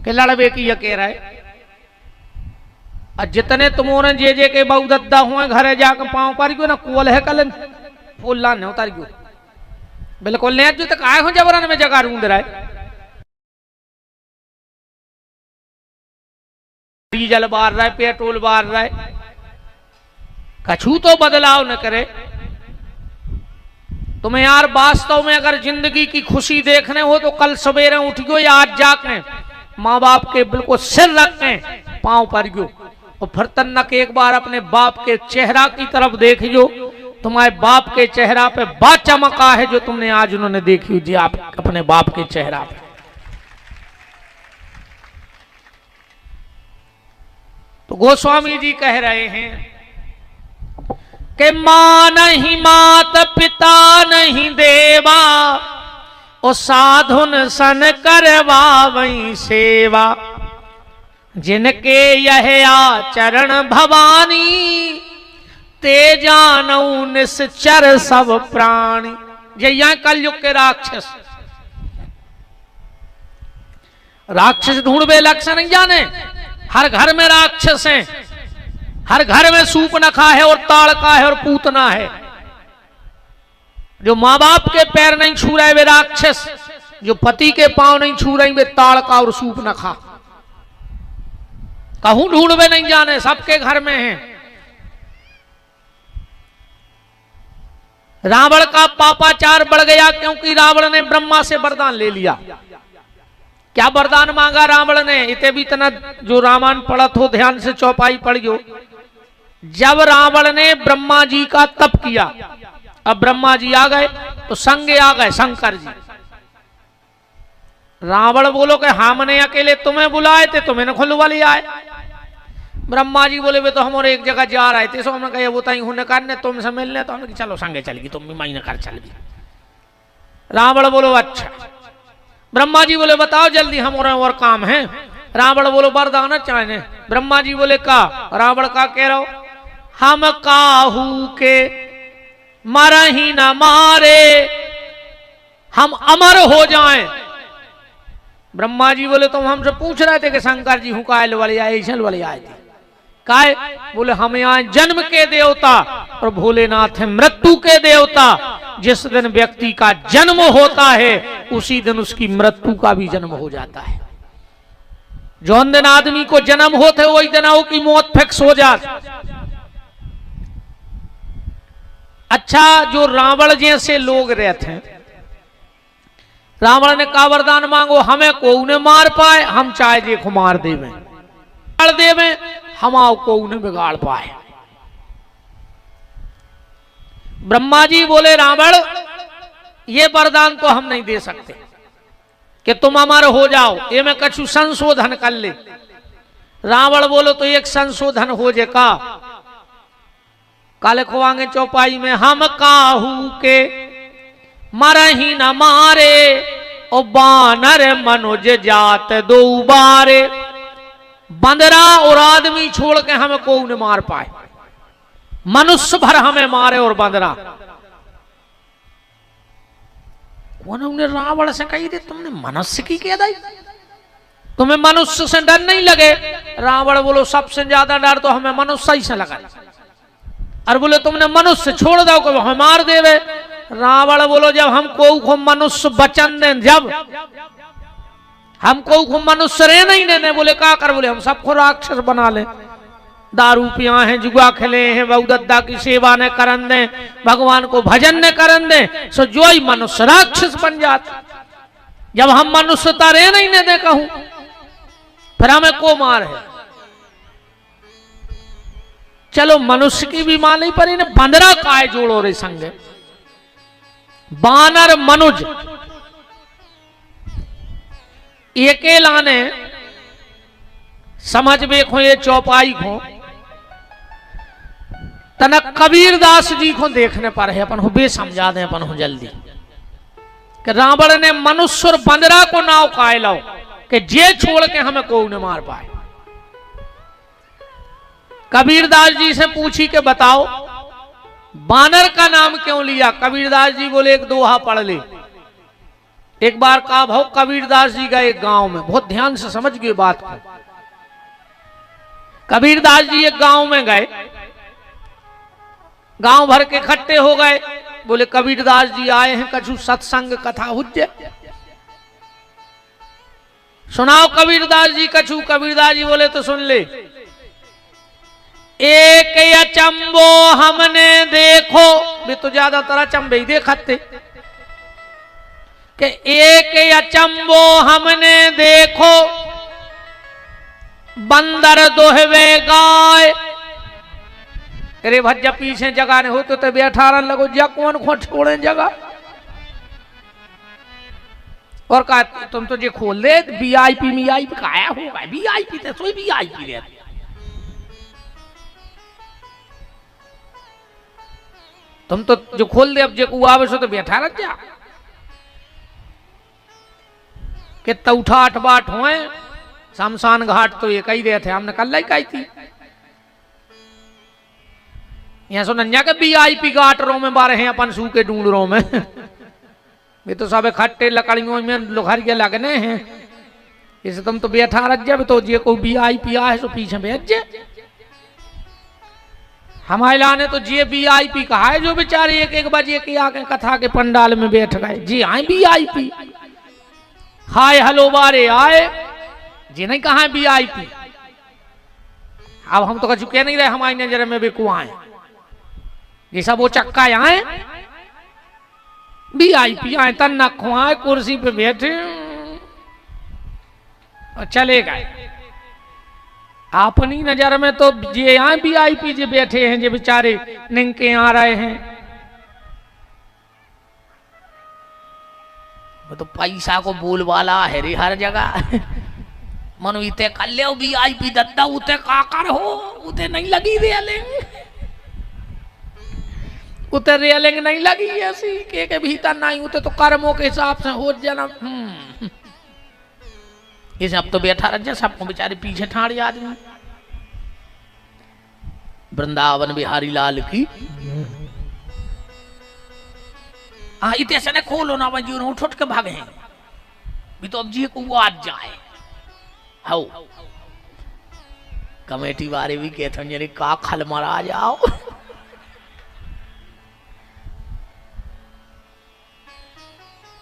Speaker 1: कि लड़बे की ये कह रहा है। और जितने तुमोरे जे के बहु दद्दा हुए घरे जाकर पांव पार गयो ना कोल है कल फूल लाने उतार गयो, बिल्कुल नहीं जो तक आए हो जबरन में जगह रूंद रहा है। डीजल बार रहा है, पेट्रोल बार रहा है, कछु तो बदलाव न करे। तुम्हें यार वास्तव में अगर जिंदगी की खुशी देखने हो तो कल सवेरे उठियो या आज जाके माँ बाप के बिल्कुल सिर रखने पांव पर गयो और फिर तन्नक एक बार अपने बाप के चेहरा की तरफ देखियो। तुम्हारे बाप के चेहरा पे बात चमका है जो तुमने आज उन्होंने देखी जी आप अपने बाप के चेहरा पे। तो गोस्वामी जी कह रहे हैं कि मां नहीं मात पिता नहीं देवा, ओ साधुन सन करवा वही सेवा, जिनके यह आचरण भवानी, ते जानऊ निश्चर सब प्राणी। ये यहाँ कलयुग के राक्षस, राक्षस ढूंढवे लक्षण नहीं जाने, हर घर में राक्षस हैं, हर घर में सूप नखा है और ताड़का है और पूतना है। जो माँ बाप के पैर नहीं छू रहे वे राक्षस, जो पति के पांव नहीं छू रहे वे ताड़का और सूप नखा। कहूं ढूंढवे नहीं जाने, सबके घर में है। रावण का पापाचार बढ़ गया क्योंकि रावण ने ब्रह्मा से वरदान ले लिया। क्या वरदान मांगा रावण ने? इतने भी इतना जो रामायण पढ़त हो ध्यान से चौपाई पढ़ियो। जब रावण ने ब्रह्मा जी का तप किया, अब ब्रह्मा जी आ गए तो संगे आ गए शंकर जी। रावण बोलो कि हमने अकेले तुम्हें बुलाए थे, तुम्हें खुलवा लिया आए। ब्रह्मा जी बोले वे तो हम और एक जगह जा रहे थे, सो हमने कहा वो ताई होने करने तुमसे मिलने, तो हमने चलो संगे चलेगी, तुम भी महीने कर चल भी। रावण बोलो अच्छा। ब्रह्मा जी बोले बताओ जल्दी हम और काम है। रावण बोलो वरदान चाहे। ब्रह्मा जी बोले का? रावण का कह रहा हो? हम काहू के मर ही न मारे, हम अमर हो जाएं। ब्रह्मा जी बोले तुम हमसे पूछ रहे थे कि शंकर जी हुकायल वाले आए, ईशल वाले आए थे काय? बोले हम यहाँ जन्म के देवता और भोलेनाथ है मृत्यु के देवता। जिस दिन व्यक्ति का जन्म होता है उसी दिन उसकी मृत्यु का भी जन्म हो जाता है। जो दिन आदमी को जन्म होते वही दिन की मौत फिक्स हो जाती। अच्छा, जो रावण जैसे लोग रहते हैं, रावण ने कहा वरदान मांगो, हमें को उन्हें मार पाए, हम चाहे जे को मार देवे, मार देवे, हम आओ को उन्हें बिगाड़ पाए। ब्रह्मा जी बोले रावण ये वरदान तो हम नहीं दे सकते कि तुम हमारे हो जाओ, ये मैं कछु संशोधन कर ले। रावण बोलो तो एक संशोधन हो जे का? काले खुआंगे चौपाई में, हम काहू के मर ही न मारे, ओ बानर मनुज जात दो बारे, बंदरा और आदमी छोड़ के हमें कोई न मार पाए, मनुष्य भर हमें मारे और बंदरा। उन्होंने रावण से कही थी तुमने मनुष्य की कह दी, तुम्हें मनुष्य से डर नहीं लगे? रावण बोलो सबसे ज्यादा डर तो हमें मनुष्य ही से लगा, और बोले तुमने मनुष्य छोड़ दो को हमें मार देवे। रावण बोलो जब हमको मनुष्य वचन दें, जब हमको मनुष्य रह नहीं देने, बोले क्या कर? बोले हम सबको राक्षस बना ले, दारू पिया है, जुआ खेले हैं, बहुदत्ता की सेवा ने करन दे, भगवान को भजन ने करन दे, सो जो ही मनुष्य राक्षस बन जाता। जब हम मनुष्यता रह नहीं दे कहूं, फिर हमें को मार है। चलो मनुष्य की भी मान नहीं पर इन्हें बंदरा काय जोड़ो रे संगे। बानर मनुज अकेला ने समझ बेखो ये चौपाई को तनक कबीरदास जी को देखने पर है, अपन हो बे समझा दे अपन हो जल्दी कि रावण ने मनुष्य और बंदरा को नाव काय लाओ कि जे छोड़ के हमें कोई न मार पाए। कबीरदास जी से पूछी कि बताओ बानर का नाम क्यों लिया? कबीरदास जी बोले एक दोहा पढ़ ले। एक बार कहा भाव कबीरदास जी गए एक गांव में, बहुत ध्यान से समझ गए बात को। कबीरदास जी एक गांव में गए, गांव भर के इकट्ठे हो गए, बोले कबीरदास जी आए हैं, कछु सत्संग कथा हुज्जे सुनाओ कबीरदास जी कछु। कबीरदास जी बोले तो सुन ले। एक अचंबो हमने देखो, वे तो ज्यादातर अचंबे ही देखते कि एक अचंबो हमने देखो, बंदर दोहवे गाय। अरे भज्जा पीछे जगह ने हो तो बैठा रन लगो, जा कौन खो छोड़े जगह। और कहा तुम तो जे खोल दे वीआईपी वीआईपी काया होगा, वीआईपी तो सोई वीआईपी रहती। तुम तो जो खोल दे अब जे को आवे सो तो बैठा रह जा कि तौठा आठ बाट हुए। शमशान घाट तो ये कही रहे थे, हमने कल ही कही थी। यहाँ सो नंजा के वीआईपी घाट रो में बारे हैं अपन सू के ढूंढ रो में वे तो सब खट्टे लकड़ियों में लोहरिया लगने हैं। इसे तुम तो बैठा रह जा, तो जे को वीआईपी आए सो पीछे बैठ जा। हमारे लाने तो जे वीआईपी कहा है, जो बेचारे एक एक बजे के आके कथा के पंडाल में बैठ गए, जी आए वीआईपी। हाय हलो बारे आए, जी नहीं कहा है वीआईपी। अब हम तो कछु कह नहीं रहे, हमारी नजर में भी कुआं ये सब वो चक्का आए, वीआईपी आए, तन्ना खुआए, कुर्सी पे बैठे और चले गए। अपनी नजर में तो जे यहाँ वीआईपी जे बैठे हैं, जे बेचारे निंके आ रहे हैं, वो तो पैसा को बोल वाला है रे हर जगह। मनु इते कर ले वीआईपी दत्ता, उते का कर हो, उते नहीं लगी रेलिंग, उते रेलिंग नहीं लगी ऐसी के भीतर नहीं, उते तो कर्मों के हिसाब से हो जन्म। ये सब तो बैठा रह जा, सबको बेचारे पीछे ठाड़ी आदमी। वृंदावन बिहारी लाल की। हाँ इतने से खोलो ना भाई, उठ उठ के भागे हैं भी तो अब जी को वो आज जाए। हाउ कमेटी वाले भी कहते हैं का खल मरा जाओ।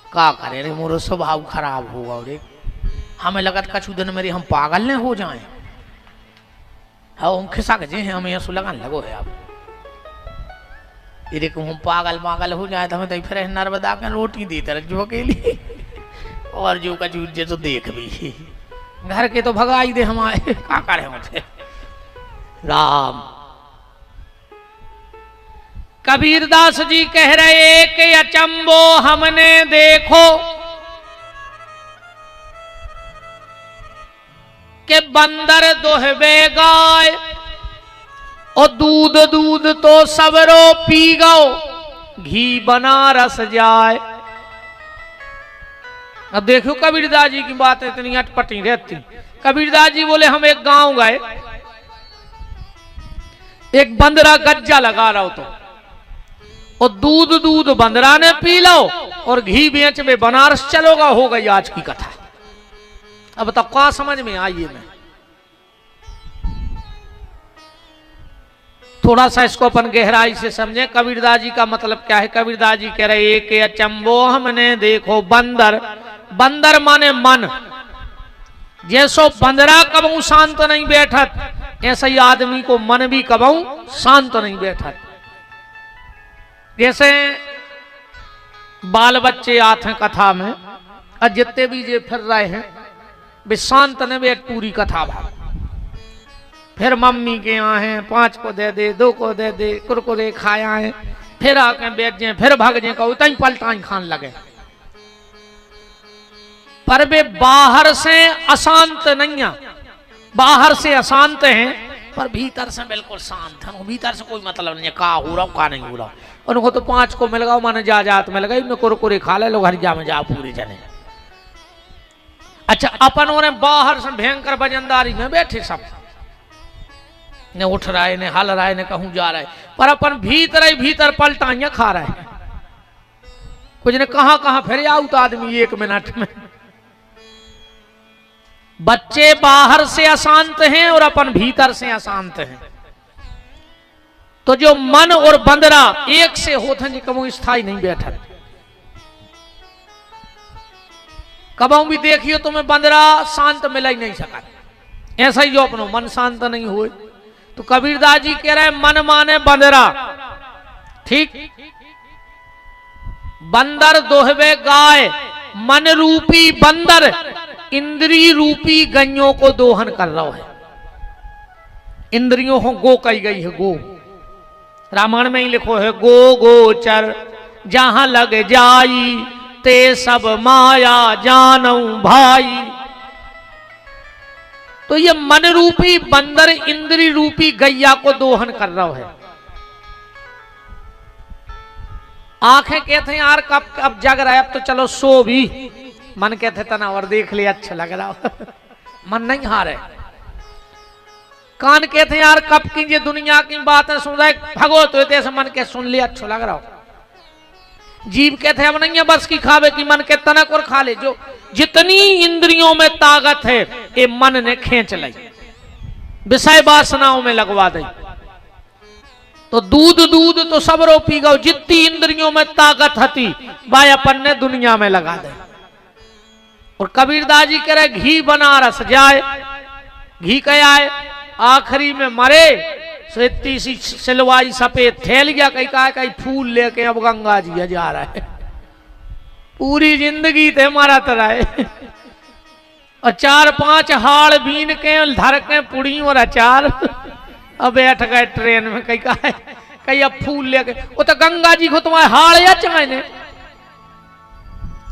Speaker 1: का करे रे, मोरो स्वभाव खराब होगा रे। हमें लगत कछु दिन मेरे हम पागल न हो जाए। हाँ हम खिसा के हैं, हमें ऐसा लगान लगो है। अब ये हम पागल पागल हो जाए तो हमें तो फिर नर्मदा के रोटी देते रखो के लिए, और जो कछु जे तो देख भी घर के तो भगाई दे हमारे। का करे मुझे राम। कबीरदास जी कह रहे कि अचंबो हमने देखो के बंदर दोहबे गाय, और दूध दूध तो सबरो पी गओ, घी बना रस जाए। अब देखो कबीरदास जी की बात इतनी अटपटी रहती। कबीरदास जी बोले हम एक गांव गए, एक बंदरा गज्जा लगा रहा हो तो, और दूध बंदरा ने पी लो और घी बेच में बनारस चलोगा। हो गई आज की कथा। अब बताओ क्या समझ में आइए। मैं थोड़ा सा इसको अपन गहराई से समझे। कबीरदास जी का मतलब क्या है? कबीरदास जी कह रहे एक अचंबो हमने देखो बंदर, बंदर माने मन। जैसो बंदरा कबू शांत नहीं बैठत, ऐसा ही आदमी को मन भी कबू शांत नहीं बैठत। जैसे बाल बच्चे आते हैं कथा में, और जितने भी जे फिर रहे हैं वे शांत ने बैठ पूरी कथा भाग। फिर मम्मी के यहाँ है 5 को दे दे, 2 को दे दे, कुरकुरे खाया है, फिर आके बैठ जाए, फिर भाग जाए, कहो तई पलटाई खान लगे। पर वे बाहर से अशांत नहीं है, बाहर से अशांत हैं पर भीतर से बिल्कुल शांत है। भीतर से कोई मतलब नहीं है का हो रहा का नहीं हो रहा। उनको तो 5 को मिल गया, माने जात मिल गई, इनमें कुरकुरे खा ले लोग, हर जा में जा पूरे जने। अच्छा, अपन उन्हें बाहर से भयंकर वजनदारी में बैठे सब, ने उठ रहा है, ने हल रहा है, ने कहूं जा रहा है, पर अपन भीतर ही भीतर पलटाइयां खा रहे हैं। कुछ ने कहां फिर आउत आदमी 1 मिनट में। बच्चे बाहर से अशांत हैं और अपन भीतर से अशांत हैं। तो जो मन और बंदरा एक से होते हैं, कबू स्थायी नहीं बैठा। कबू भी देखियो तुम्हें बंदरा शांत मिला ही नहीं सका। ऐसा ही जो अपनो मन शांत नहीं हुए। तो कबीरदास जी कह रहे मन माने बंदरा, ठीक। बंदर दोहवे गाय, मन रूपी बंदर इंद्री रूपी गैयों को दोहन कर रहा है। इंद्रियों को गो कही गई है, गो। रामायण में ही लिखो है, गो गोचर जहां लग जाई, ते सब माया जानऊ भाई। तो ये मन रूपी बंदर इंद्री रूपी गैया को दोहन कर रहा है। आंखें कहते हैं यार कब अब जग रहा है, अब तो चलो सो भी। मन कहते तना और देख ले अच्छा लग रहा मन नहीं हारे। कान कहते यार कब की ये दुनिया की बातें सुन रहे, भगो तो ऐसे मन के सुन लिया अच्छा लग रहा हो। जीव कहते हैं अब नहीं है बस की खावे की, मन के तनक और खा ले। जो जितनी इंद्रियों में ताकत है ये मन ने खींच ली, विषय वासनाओं में लगवा दी। तो दूध तो सब रो पी गो, जितनी इंद्रियों में ताकत थी भाई अपन ने दुनिया में लगा दे। और कबीरदास जी कह रहे घी बनारस जाए, घी क्या है आखिरी में मरे सो इतनी सी सिलवाई सफेद थैल गया, कहीं कहीं फूल लेके अब गंगा जी जा रहा है। पूरी जिंदगी थे मारा तरह है। और 4-5 हाड़ बीन के धर के पुड़ी और अचार, अब बैठ गए ट्रेन में, कहीं अब फूल लेके। वो तो गंगा जी को तुम्हारे हाड़ या मैंने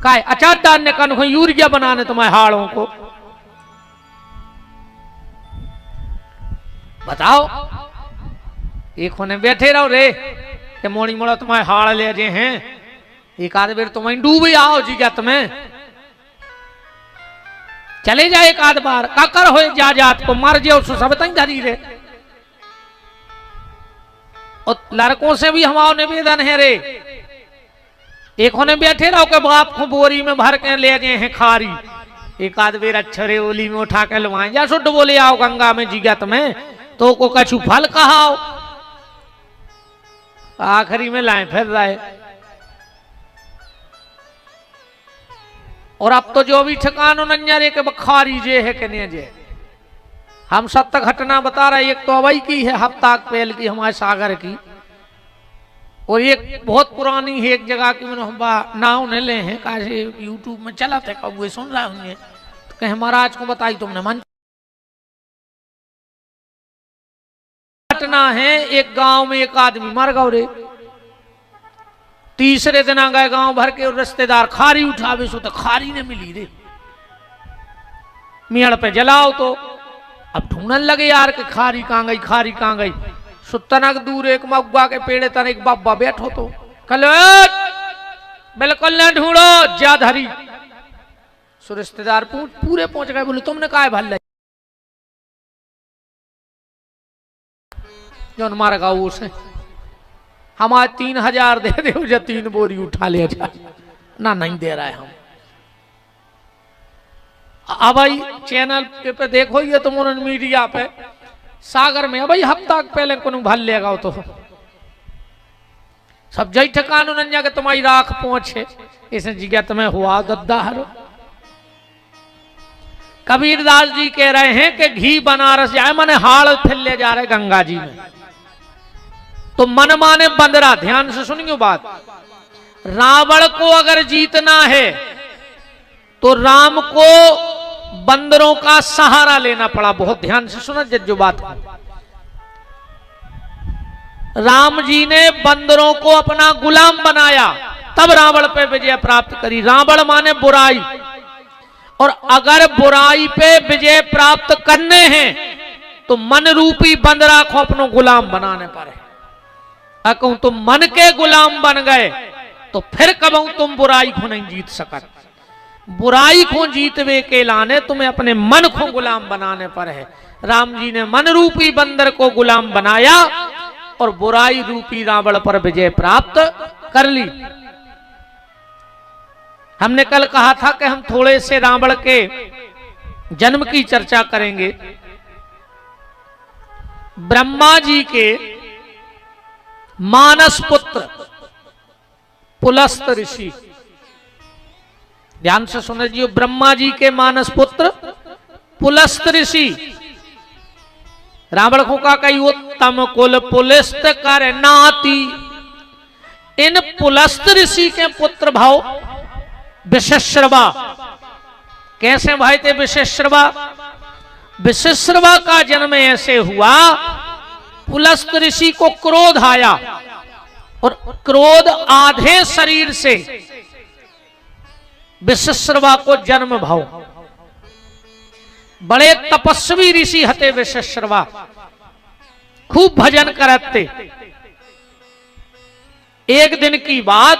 Speaker 1: काय अचार डालने का यूरिया बनाने तुम्हारे हाड़ों को। बताओ एक होने बैठे रहो रे कि मोड़ी मोड़ा तुम्हारे हाड़ ले जे हैं, एक आध बेर तुम्हें डूब आओ जी क्या तुम्हें चले जाए एक आध बार काकर हो जा जात को मर जाओ सब तक धरी रे। और लड़कों से भी हमारा निवेदन है रे, एक होने बैठे रहो के बाप को बोरी में भर के ले गए हैं खारी, एक आध बेर अच्छे ओली में उठा के लुआए जा शुद्ध बोले आओ गंगा में जिगत में तो को कछु फल कहाओ। आखिरी में लाए फिर रहे। और अब तो जो भी ठिकानो नंजरे के बखारी जे है कि नहीं जे, हम सब तक घटना बता रहे। एक तो अवई की है हफ्ता पहले की हमारे सागर की, और एक बहुत पुरानी है एक जगह की मैंने नाव ने ले हैं कैसे यूट्यूब में चला थे कब सुन रहे होंगे तो कहीं महाराज को बताई तुमने मन। घटना है एक गांव में एक आदमी मर गौ रे, तीसरे दिन आ गए गांव भर के रिश्तेदार खारी उठावे सो तो खारी ने मिली रे। मियाड़ पे जलाओ तो अब ढूंढन लगे यार कि खारी कहां गई, खारी कहां गई। सुतनक दूर एक मगुआ के पेड़े तन एक बाबा बैठो तो कल बिल्कुल न ढूंढो जा धरी। सो रिश्तेदार पूरे पहुंच गए, बोले तुमने काहे भल जो मार का उसे हमारे 3000 दे दे, मुझे 3 बोरी उठा ले जा ना, नहीं दे रहा है हम। अब भाई चैनल पे देखो, ये तुम मीडिया पे सागर में भाई हफ्ता पहले को भल लेगा तो सब जई ठिकान उन्हें के तुम्हारी राख पहुंचे, इसे जिज्ञा तुम्हें हुआ गद्दा हरो। कबीरदास जी कह रहे हैं कि घी बनारस जाए, माने हाड़ फिर ले जा रहे गंगा जी में, तो मन माने बंदरा। ध्यान से सुनियो बात, रावण को अगर जीतना है तो राम को बंदरों का सहारा लेना पड़ा। बहुत ध्यान से सुना जो बात को, राम जी ने बंदरों को अपना गुलाम बनाया, तब रावण पे विजय प्राप्त करी। रावण माने बुराई, और अगर बुराई पे विजय प्राप्त करने हैं तो मन रूपी बंदरा को अपनो गुलाम बनाने पड़े। अगर कहूं तुम मन के गुलाम बन गए तो फिर कबहू तुम बुराई को नहीं जीत सकत। बुराई को जीतवे के लाने तुम्हें अपने मन को गुलाम बनाने पर है। राम जी ने मन रूपी बंदर को गुलाम बनाया और बुराई रूपी रावण पर विजय प्राप्त कर ली। हमने कल कहा था कि हम थोड़े से रावण के जन्म की चर्चा करेंगे। ब्रह्मा जी के मानस पुत्र पुलस्त ऋषि, ध्यान से सुन लीजिए, ब्रह्मा जी के मानस पुत्र पुलस्त ऋषि रावण को का कई उत्तम कुल पुलस्त कर नाती। इन पुलस्त ऋषि के पुत्र भाव विशेश्रवा। कैसे भाई थे विशेश्रवा? विशेश्रवा का जन्म ऐसे हुआ, पुलस्त ऋषि को क्रोध आया और क्रोध आधे शरीर से विशेश्रवा को जन्म भाव। बड़े तपस्वी ऋषि हते विशेश्रवा, खूब भजन करते। एक दिन की बात,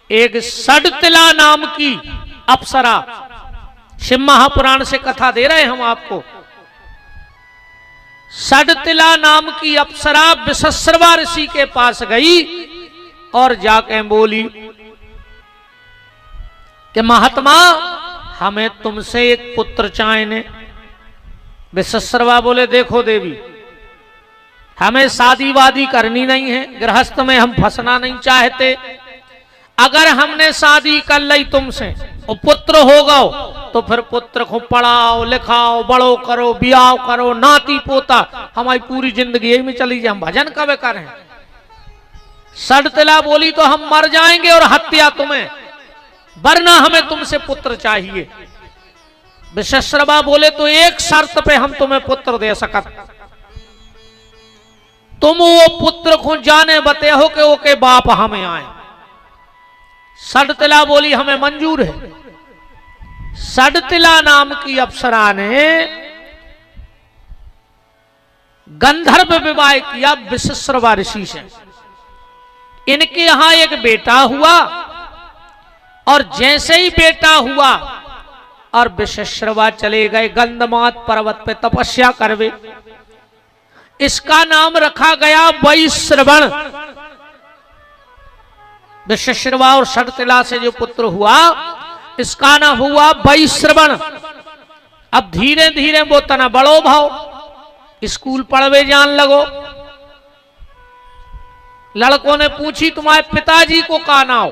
Speaker 1: एक सडतिला नाम की अप्सरा, शिव महापुराण से कथा दे रहे हैं हम आपको। सडतिला नाम की अप्सरा विशेश्रवा ऋषि के पास गई और जाके बोली कि महात्मा, हमें तुमसे एक पुत्र चाहिए। विशेश्रवा बोले, देखो देवी, हमें शादी वादी करनी नहीं है, गृहस्थ में हम फंसना नहीं चाहते। अगर हमने शादी कर ली तुमसे और पुत्र होगा तो फिर पुत्र को पढ़ाओ लिखाओ, बड़ो करो, ब्याह करो, नाती पोता, हमारी पूरी जिंदगी यही में चली जाए, हम भजन कब करें। सडतिला बोली, तो हम मर जाएंगे और हत्या तुम्हें, वरना हमें तुमसे पुत्र चाहिए। विशेश्रवा बोले, तो एक शर्त पे हम तुम्हें पुत्र दे सकत, तुम वो पुत्र को जाने बते हो कि ओके बाप हमें आए। सडतिला बोली, हमें मंजूर है। सडतिला नाम की अप्सरा ने गंधर्व विवाह किया विशेश्रवा ऋषि से। इनके यहां एक बेटा हुआ और जैसे ही बेटा हुआ और विशेश्रवा चले गए गंधमात पर्वत पे तपस्या करवे। इसका नाम रखा गया वैश्रवण। विशेश्रवा और सडतिला से जो पुत्र हुआ, इसका नाम हुआ वैश्रवण। अब धीरे धीरे वो तना बड़ो भाव, स्कूल पढ़वे जान लगो। लड़कों ने पूछी, तुम्हारे पिताजी को का नाम?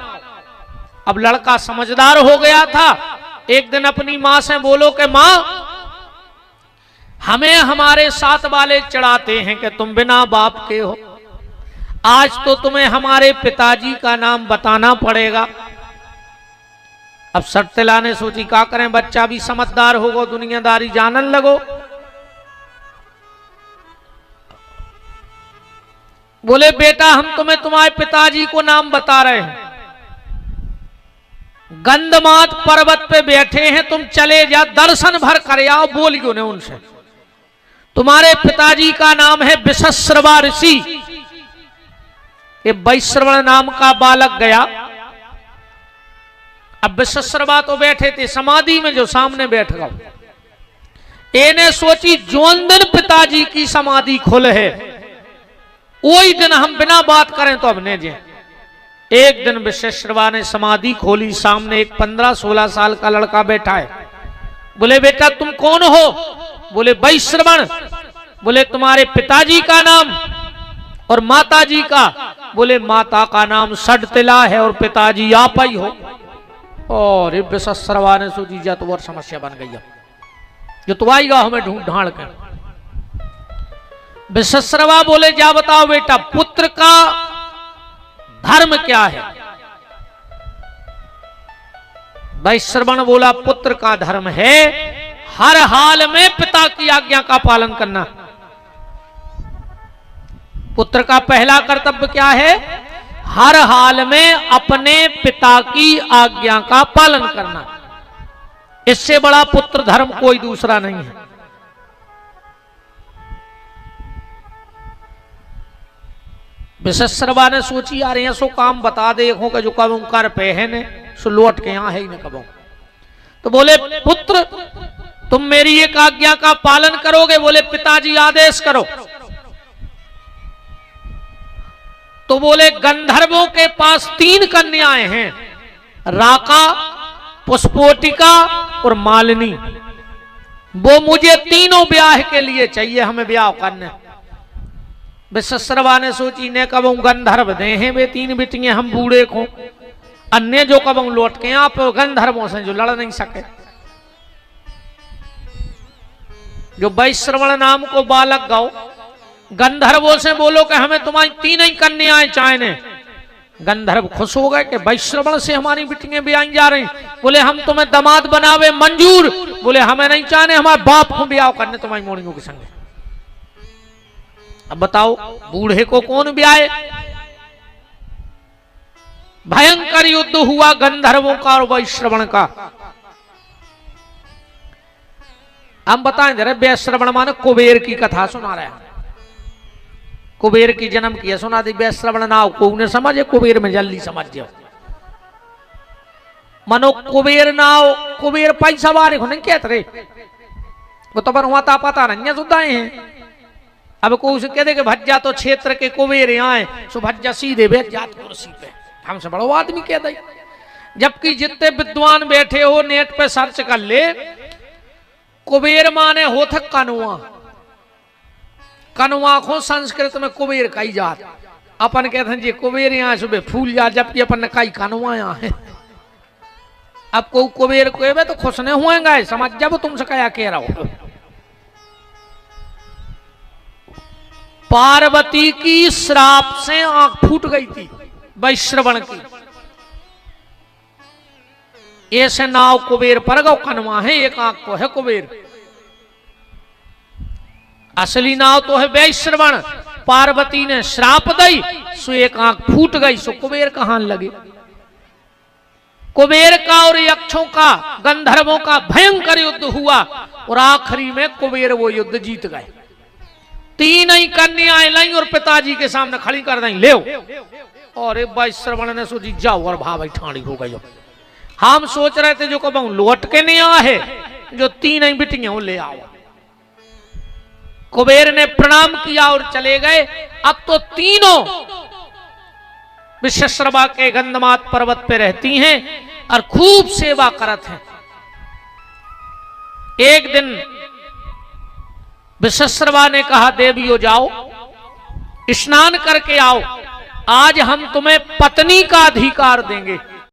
Speaker 1: अब लड़का समझदार हो गया था। एक दिन अपनी मां से बोलो कि मां, हमें हमारे साथ वाले चढ़ाते हैं कि तुम बिना बाप के हो, आज तो तुम्हें हमारे पिताजी का नाम बताना पड़ेगा। अब सडतिला ने सोची, क्या करें, बच्चा भी समझदार होगा, दुनियादारी जानन लगो। बोले, बेटा हम तुम्हें तुम्हारे पिताजी को नाम बता रहे हैं, गंधमात पर्वत पे बैठे हैं, तुम चले जा, दर्शन भर कर आओ। बोलियो ने उनसे, तुम्हारे पिताजी का नाम है विशेश्रवा ऋषि। ये वैश्रवण नाम का बालक गया। अब विशेश्रवा तो बैठे थे समाधि में, जो सामने बैठ गया। इन्हें सोची, जोन दिन पिताजी की समाधि खुल है वही दिन हम बिना बात करें तो हमने जे। एक दिन विश्वेश्वरवा ने समाधि खोली, सामने एक 15-16 साल का लड़का बैठा है। बोले बेटा तुम कौन हो? बोले वैश्रवण। बोले तुम्हारे पिताजी का नाम और माताजी का? बोले माता का नाम सडतिला है और पिताजी आप ही हो। और विश्वेश्वरवा ने सोची जा तो और समस्या बन गई, जो तो आएगा हमें ढूंढ ढाड़ कर। विश्वेश्वरवा बोले जा बताओ बेटा पुत्र का धर्म क्या है? वैश्रवण बोला पुत्र का धर्म है हर हाल में पिता की आज्ञा का पालन करना। पुत्र का पहला कर्तव्य क्या है? हर हाल में अपने पिता की आज्ञा का पालन करना। इससे बड़ा पुत्र धर्म कोई दूसरा नहीं है। विश्वेश्वरवा ने सोची यार ऐसो काम बता दे कि जो कब कर पे है ने सो लौट के यहां है ही न कबो। तो बोले पुत्र तुम मेरी एक आज्ञा का पालन करोगे? बोले पिताजी आदेश करो। तो बोले गंधर्वों के पास 3 कन्याएं हैं, राका, पुष्पोटिका और मालिनी। वो मुझे तीनों ब्याह के लिए चाहिए, हमें ब्याह करने। विश्वेश्वरवा ने सोची ने कब गंधर्व दे हैं वे 3 बेटियां हम बूढ़े को, अन्य जो कब लौट के आप गंधर्वों से जो लड़ नहीं सके। जो वैश्रवण नाम को बालक गाओ गंधर्वों से बोलो कि हमें तुम्हारी 3 ही कन्याएं चाहिए। गंधर्व खुश हो गए कि वैश्रवण से हमारी बेटियां ब्याही जा रही। बोले हम तुम्हें दामाद बनावे मंजूर। बोले हमें नहीं चाहिए, हमारे बाप को ब्याह करने तुम्हारी मोड़ियों के संग। अब बताओ बूढ़े को कौन ब्याहे? भयंकर युद्ध हुआ गंधर्वों का और वैश्रवण का। हम बताएं जरा, वैश्रवण माने कुबेर की कथा सुना रहे हैं। कुबेर की जन्म किया सुना दी। वैश्रवण नाव को उन्हें समझे, कुबेर में जल्दी समझ जाओ। मनो कुबेर नाव, कुबेर पैसा वाले को नहीं कहते रे, वो तो पर हुआ पता नहीं सुधाए हैं। अब को उसे कह दे कि भज्जा तो क्षेत्र के कुबेर यहाँ है, सो भज्जा सीधे बैठ जात कुर्सी पे, हमसे बड़ो आदमी कह दे। जबकि जितने विद्वान बैठे हो नेट पे सर्च कर ले, कुबेर माने होथ कनुआ। कनुआ को संस्कृत में कुबेर कही जात। अपन कहते हैं जी कुबेर यहाँ सुबह फूल जा, जबकि अपन ने कई कनुआ यहाँ है। अब को कुबेर को तो खुश नहीं हुएगा, समझ जब तुमसे क्या कह रहा हो। पार्वती की श्राप से आंख फूट गई थी वैश्रवण की। ऐसे नाव कुबेर पर गौ कनुआ है, एक आंख तो है कुबेर। असली नाव तो है वैश्रवण। पार्वती ने श्राप दी सो एक आंख फूट गई, सो कुबेर कहां लगे। कुबेर का और यक्षों का, गंधर्वों का भयंकर युद्ध हुआ और आखिरी में कुबेर वो युद्ध जीत गए। 3 ही कन्याएं लाई और पिताजी के सामने खड़ी कर दी, ले और वैश्रवण ने सोची जाओ और भाई ठाणी हो गई। हम सोच रहे थे जो कब लौट के नहीं आए, जो 3 ही बिटियां वो ले आओ। कुबेर ने प्रणाम किया और चले गए। अब तो तीनों विश्वेश्वरवा के गंधमात पर्वत पे रहती हैं और खूब सेवा करत हैं। एक दिन विश्वेश्वरवा ने कहा देवियों जाओ स्नान करके आओ, आज हम तुम्हें पत्नी का अधिकार देंगे।